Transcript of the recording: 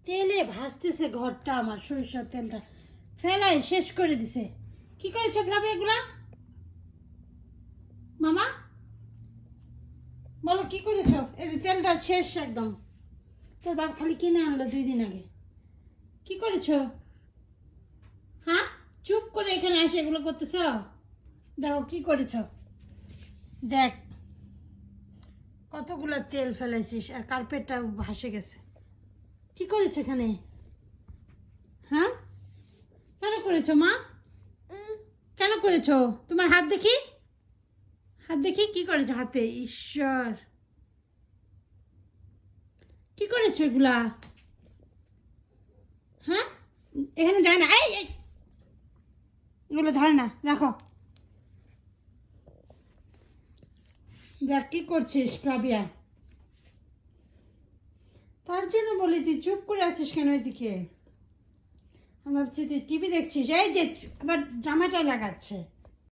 তেলে ভাজতেছে ঘরটা, আমার সরিষার তেলটা ফেলাই শেষ করে দিছে। কি করেছো ভাবে এগুলা? মামা বলো কি করেছো? এই যে তেলটা শেষ একদম। তোর বাপ খালি কিনে আনলো 2 দিন আগে। কি করেছো? হ্যাঁ, চুপ করে এখানে এসে এগুলো করতেছ? দেখো কি করেছো, দেখ কতগুলো তেল ফেলেছিস, আর কার্পেটটা ভাসে গেছে। কি করেছো এখানে? হ্যাঁ, কেন করেছো মা? কেন করেছো? তোমার হাত দেখি, হাত দেখি কি করেছো হাতে। ঈশ্বর, কি করেছো এগুলা? হ্যাঁ, এখানে যায় না। এই এই, এগুলো ধরে না, রাখো। দেখ কি করছিস প্রাবিয়া। তার জন্য বলি তুই চুপ করে আছিস কেন এদিকে? আমি ভাবছি তুই টিভি দেখছিস। এই যে আবার জামাটা লাগাচ্ছে।